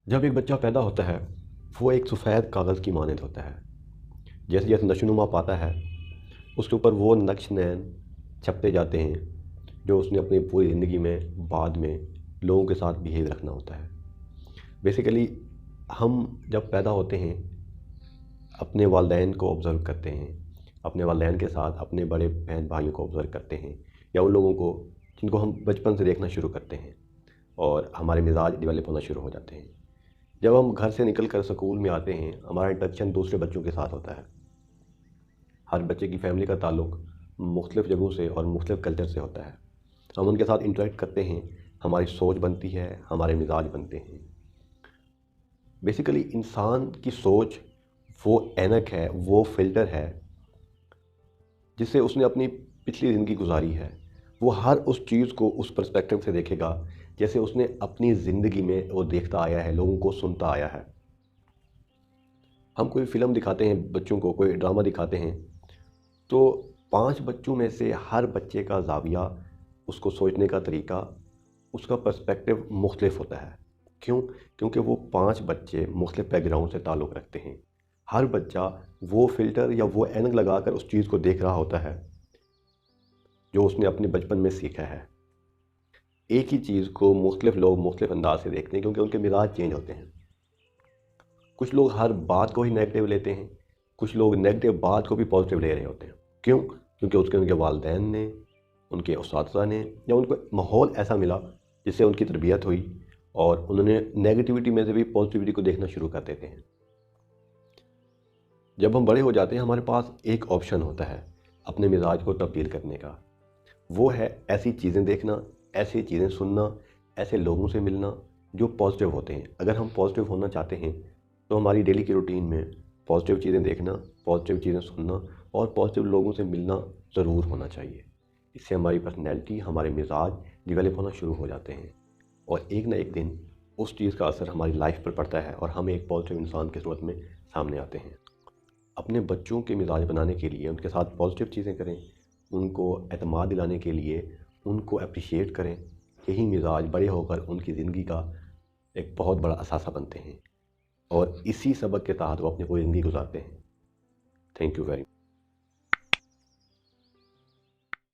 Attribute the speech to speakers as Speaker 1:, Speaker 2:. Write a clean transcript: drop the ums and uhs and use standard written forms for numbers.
Speaker 1: जब एक बच्चा पैदा होता है वो एक सफ़ेद कागज़ की मानद होता है। जैसे जैसे नशोनुमा पाता है उसके ऊपर वो नक्श नैन छपते जाते हैं जो उसने अपनी पूरी ज़िंदगी में बाद में लोगों के साथ बिहेव रखना होता है। बेसिकली हम जब पैदा होते हैं अपने वालिदैन को ऑब्ज़र्व करते हैं, अपने वालिदैन के साथ अपने बड़े बहन भाइयों को ऑब्ज़र्व करते हैं या उन लोगों को जिनको हम बचपन से देखना शुरू करते हैं और हमारे मिजाज डेवलप होना शुरू हो जाते हैं। जब हम घर से निकल कर स्कूल में आते हैं हमारा इंटरेक्शन दूसरे बच्चों के साथ होता है। हर बच्चे की फैमिली का ताल्लुक़ मुख्तलिफ़ जगहों से और मुख्तलिफ़ कल्चर से होता है। हम उनके साथ इंटरेक्ट करते हैं, हमारी सोच बनती है, हमारे मिजाज बनते हैं। बेसिकली इंसान की सोच वो ऐनक है, वो फ़िल्टर है जिससे उसने अपनी पिछली ज़िंदगी गुजारी है। वो हर उस चीज़ को उस पर्सपेक्टिव से देखेगा जैसे उसने अपनी ज़िंदगी में वो देखता आया है, लोगों को सुनता आया है। हम कोई फ़िल्म दिखाते हैं बच्चों को, कोई ड्रामा दिखाते हैं तो 5 बच्चों में से हर बच्चे का ज़ाविया, उसको सोचने का तरीका, उसका पर्सपेक्टिव मुख्तलिफ होता है। क्यों? क्योंकि वो 5 बच्चे मुख्तलिफ बैकग्राउंड से ताल्लुक़ रखते हैं। हर बच्चा वो फ़िल्टर या वो ऐनक लगा कर उस चीज़ को देख रहा होता है जो उसने अपने बचपन में सीखा है। एक ही चीज़ को मुख्तलिफ लोग मुख्तलिफ अंदाज से देखते हैं क्योंकि उनके मिजाज चेंज होते हैं। कुछ लोग हर बात को ही नेगेटिव लेते हैं, कुछ लोग नेगेटिव बात को भी पॉजिटिव ले रहे होते हैं। क्यों? क्योंकि उनके वालिदैन ने, उनके उस्ताद ने या उनको माहौल ऐसा मिला जिससे उनकी तरबियत हुई और उन्होंने नेगेटिविटी में से भी पॉजिटिविटी को देखना शुरू कर देते हैं। जब हम बड़े हो जाते हैं हमारे पास एक ऑप्शन होता है अपने मिजाज को तब्दील करने का। वो है ऐसी चीज़ें देखना, ऐसी चीज़ें सुनना, ऐसे लोगों से मिलना जो पॉजिटिव होते हैं। अगर हम पॉजिटिव होना चाहते हैं तो हमारी डेली की रूटीन में पॉजिटिव चीज़ें देखना, पॉजिटिव चीज़ें सुनना और पॉजिटिव लोगों से मिलना ज़रूर होना चाहिए। इससे हमारी पर्सनैलिटी, हमारे मिजाज डेवलप होना शुरू हो जाते हैं और एक ना एक दिन उस चीज़ का असर हमारी लाइफ पर पड़ता है और हम एक पॉजिटिव इंसान के सूरत में सामने आते हैं। अपने बच्चों के मिजाज बनाने के लिए उनके साथ पॉजिटिव चीज़ें करें, उनको एतमाद दिलाने के लिए उनको अप्रिशिएट करें। यही मिजाज बड़े होकर उनकी ज़िंदगी का एक बहुत बड़ा असासा बनते हैं और इसी सबक के तहत वो अपनी पूरी ज़िंदगी गुजारते हैं। Thank you very much.